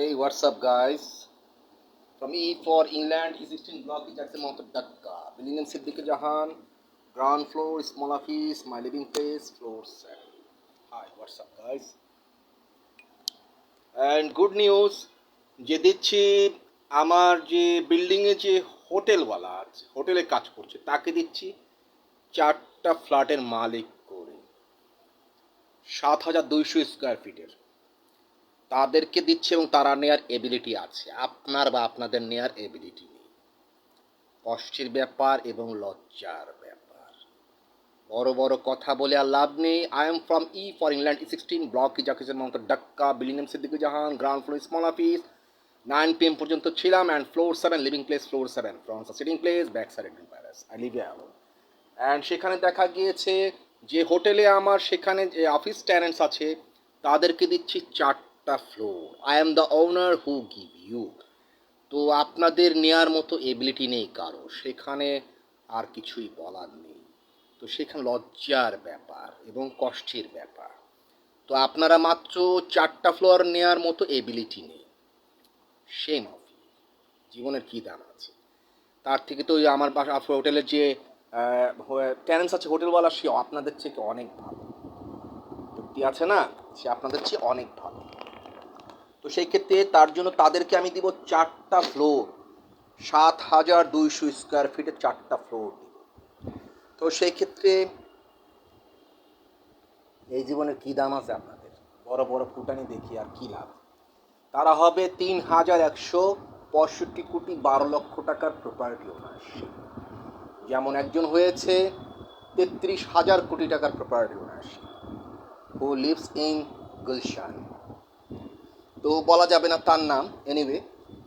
Hey, what's up, guys? From E for England, E16 block is at the Mount Dhaka. Building in Siddiqui Jahan, ground floor, small office, my living place, floor 7. Hi, what's up, guys? And good news, যে দিচ্ছি আমার যে বিল্ডিংয়ে যে হোটেলওয়ালা আছে, হোটেলে কাজ করছে, তাকে দিচ্ছি 4টা ফ্ল্যাটের মালিক করে 7,200 স্কোয়ার ফিটের। তাদেরকে দিচ্ছে এবং তারা নেয়ার এবিলিটি আছে, আপনার বা আপনাদের নেয়ার এবিলিটি নেই। কষ্টের ব্যাপার এবং লজ্জার ব্যাপার। বড় বড় কথা বলে আর লাভ নেই। I am from E for England E16 block জাকিসের mount Dhaka, building name Siddiqur Jahan, ground floor small office, 9 PM পর্যন্ত ছিলাম, and floor 7, living place floor 7, front sitting place, back side admin palace, I live alone. And সেখানে দেখা গিয়েছে যে হোটেলে আমার সেখানে যে অফিস ট্যানেন্টস আছে তাদেরকে দিচ্ছি 4টা floor. I am the owner who give you. তো আপনাদের নেয়ার মতো এবিলিটি নেই কারো, সেখানে আর কিছুই বলার নেই। তো সেখানে লজ্জার ব্যাপার এবং কষ্টের ব্যাপার। তো আপনারা মাত্র 4টা ফ্লোর নেয়ার মতো এবিলিটি নেই। Same of you. জীবনের কী দাম আছে? তার থেকে তো ওই আমার বাসা হোটেলের যে ট্যানেন্স আছে হোটেলওয়ালা, সে আপনাদের থেকে অনেক ভালো। যুক্তি আছে না? সে আপনাদের চেয়ে অনেক ভালো। তো সেই ক্ষেত্রে তার জন্য তাদেরকে আমি দিব 4টা ফ্লোর, 7,200 স্কোয়ার ফিটে 4টা ফ্লোর দিব। তো সেই ক্ষেত্রে এই জীবনের কী দাম আছে আপনাদের? বড় বড় ফুটানি দেখি আর কী লাভ? তারা হবে 3,165 কোটি 12 লক্ষ টাকার প্রপার্টি ওনারশিপ। যেমন একজন হয়েছে 33,000 কোটি টাকার property ownership, who lives in Gulshan. তো বলা যাবে না তার নাম, এনিওয়ে।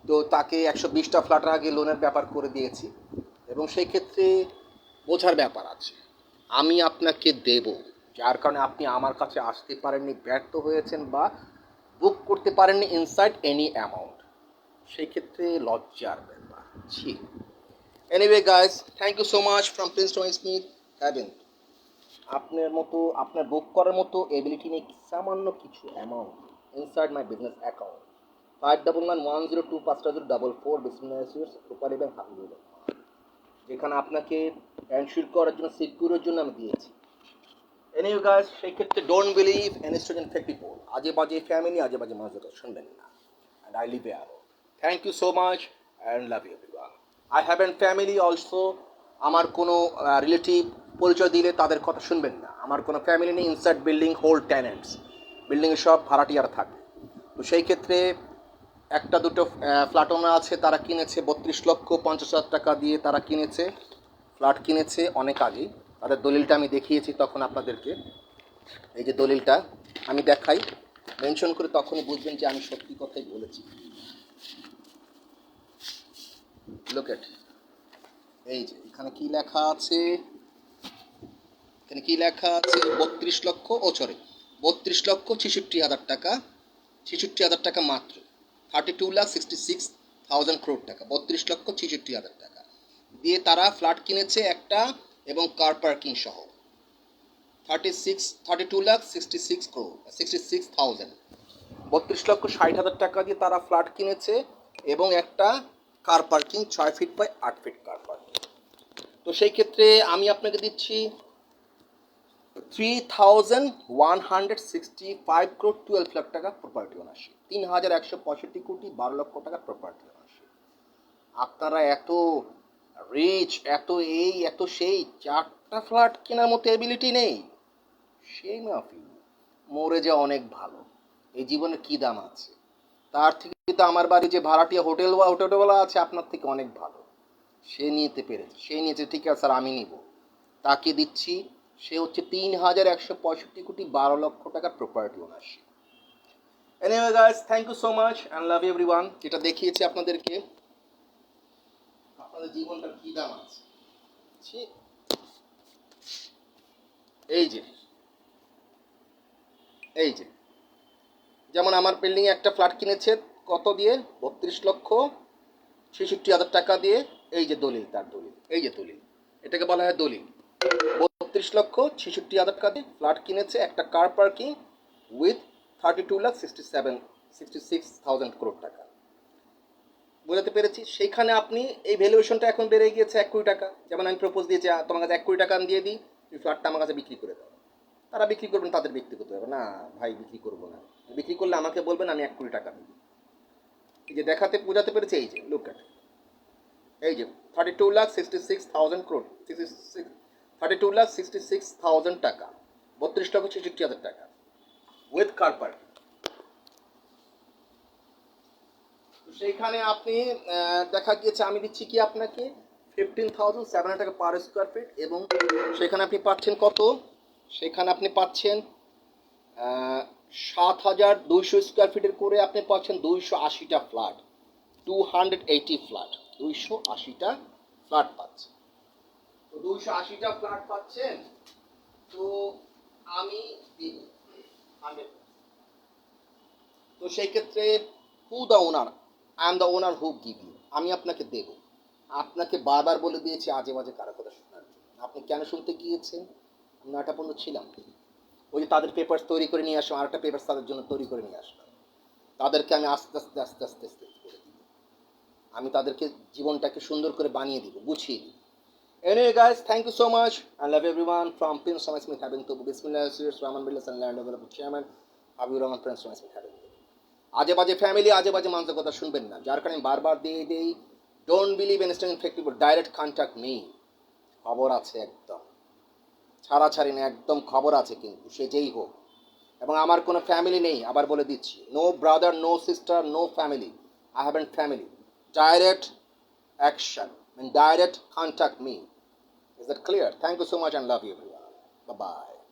তো তাকে 120টা ফ্ল্যাট আগে লোনের ব্যাপার করে দিয়েছি, এবং সেই ক্ষেত্রে বোঝার ব্যাপার আছে। আমি আপনাকে দেব, যার কারণে আপনি আমার কাছে আসতে পারেননি, ব্যর্থ হয়েছেন, বা বুক করতে পারেননি ইনসাইড এনি অ্যামাউন্ট। সেই ক্ষেত্রে লজ্জার ব্যাপার। ছি। Anyway guys, thank you so much from Prince Tommy Smith Haven. আপনার মতো, আপনার বুক করার মতো এবিলিটি নেই সামান্য কিছু amount inside my business account 5991025044 business proper এবং হাবিবুল, যেখানে আপনাকে এনশিওর করার জন্য, সিকিউরের জন্য আমি দিয়েছি। এনিওয়ে গাইস, সেই ক্ষেত্রে don't believe any student fake people. আজে বাজে ফ্যামিলি, আজে বাজে মানুষের কথা শুনবেন না। And I live alone. Thank you so much and love you everyone. I have an family also. আমার কোনো রিলেটিভ পরিচয় দিলে তাদের কথা শুনবেন না। আমার কোনো ফ্যামিলি নেই ইনসাইড বিল্ডিং, হোল ট্যানেন্টস। বিল্ডিংয়ে সব ভাড়াটিয়ার থাকে। তো সেই ক্ষেত্রে একটা দুটো ফ্ল্যাট ওনার আছে, তারা কিনেছে 32,50,000 টাকা দিয়ে, তারা কিনেছে ফ্ল্যাট, কিনেছে অনেক আগেই। তাদের দলিলটা আমি দেখিয়েছি তখন আপনাদেরকে। এই যে দলিলটা আমি দেখাই, মেনশন করে, তখনই বুঝবেন যে আমি সত্যি কথাই বলেছি। লুক এট, এই যে এখানে কি লেখা আছে, এখানে কি লেখা আছে, 32,66,000 টাকা, 66,000 টাকা মাত্র, 32,66,000 crore টাকা, 32,66,000 টাকা দিয়ে তারা ফ্ল্যাট কিনেছে একটা, এবং কার পার্কিং সহ 32,66,000, 32,60,000 টাকা দিয়ে তারা ফ্ল্যাট কিনেছে, এবং একটা car parking 6 feet by 8 feet car parking. তো সেই ক্ষেত্রে আমি আপনাকে দিচ্ছি 3,165 crore 12 লাখ টাকা প্রপার্টি ওনারশিপ, 3,165 কোটি 12 লক্ষ টাকা প্রপার্টি ওনারশিপ। আপনারা এত রিচ, এত এই এত সেই, 4টা ফ্ল্যাট কেনার মতো এবিলিটি নেই। সেই মাফি, মরে যা অনেক ভালো। এই জীবনে কি দাম আছে? তার থেকে তো আমার বাড়ি যে ভাড়াটিয়া হোটেলওয়ালা আছে আপনার থেকে অনেক ভালো। সে নিতে পেরেছে, সে নিয়েছে, ঠিক আছে স্যার আমি নিব, তাকে দিচ্ছি। সে হচ্ছে 3,165 কোটি 12 লক্ষ টাকার property ownership. Anyway guys, thank you so much and love everyone. যেটা দেখিয়েছি আপনাদেরকে, আপনাদের জীবনটা কি দাম আছে। এই যে, এই যে, যেমন আমার বিল্ডিংয়ে একটা ফ্ল্যাট কিনেছে কত দিয়ে, 32,66,000 টাকা দিয়ে। এই যে দলিল, তার দলিল, এই যে দলিল, এটাকে বলা হয় দলিল। 32,66,000 টাকা দিয়ে ফ্ল্যাট কিনেছে, একটা কার পার্কিং উইথ 32,67,000 66,000 করোড় টাকা। বোঝাতে পেরেছি? সেইখানে আপনি এই ভ্যালুয়েশনটা এখন বেড়ে গিয়েছে 1 কোটি টাকা। যেমন আমি প্রপোজ দিয়েছি, তোমার কাছে 1 কোটি টাকা আমি দিয়ে দিই, তুমি ফ্ল্যাটটা আমার কাছে বিক্রি করে দাও। তারা বিক্রি করবেন তাদের ব্যক্তিগত ব্যাপার। না ভাই, বিক্রি করবো না। বিক্রি করলে আমাকে বলবেন, আমি 1 কোটি টাকা দিই। এই যে দেখাতে বোঝাতে পেরেছি, এই যে লুক অ্যাট, এই যে 32,66,000 crore, 32,66,000 টাকা, 32,66,000 টাকা উইথ কার পার্টি। সেইখানে আপনি দেখা গিয়েছে আমি দিচ্ছি কি আপনাকে 15,700 টাকা পার স্কোয়ার ফিট, এবং সেখানে আপনি পাচ্ছেন কত? সেখানে আপনি পাচ্ছেন 7,200 স্কোয়ার ফিটের করে আপনি পাচ্ছেন 280টা ফ্ল্যাট, 280 ফ্ল্যাট, 280টা ফ্ল্যাট পাচ্ছেন। তো 280টা ফ্ল্যাট পাচ্ছেন। তো আমি দিব 100। তো সেই ক্ষেত্রে who the owner, I am the owner who give you, আমি আপনাকে দেব। আপনাকে বারবার বলে দিয়েছি আজে বাজে কারো কথা শোনার জন্য। আপনি কেন শুনতে গিয়েছেন? আমি 9টা পর্যন্ত ছিলাম। ওই যে তাদের পেপারস তৈরি করে নিয়ে আসলাম, আরেকটা পেপারস তাদের জন্য তৈরি করে নিয়ে আসলাম। তাদেরকে আমি আস্তে আস্তে আস্তে আস্তে আস্তে করে দিব। আমি তাদেরকে জীবনটাকে সুন্দর করে বানিয়ে দিব, গুছিয়ে দিব। Anyway, guys, thank you so much. I love everyone from Prince Thomas Smith having to Bismillah, Sirius Rahman Billas and Land Developer Chairman, Habib Rahman Prince Thomas Smith having to. আজে বাজে ফ্যামিলি, আজে বাজে মানুষের কথা শুনবেন না, যার কারণে বারবার দিয়ে দেই। Don't believe instant infective, direct contact নেই। খবর আছে একদম, ছাড়াছাড়ি না, একদম খবর আছে, কিন্তু সে যেই হোক। এবং আমার কোনো ফ্যামিলি নেই, আবার বলে দিচ্ছি, no brother, no sister, no family. I haven't family. Direct action, and direct contact me. Is that clear? Thank you so much and love you everyone. Bye bye.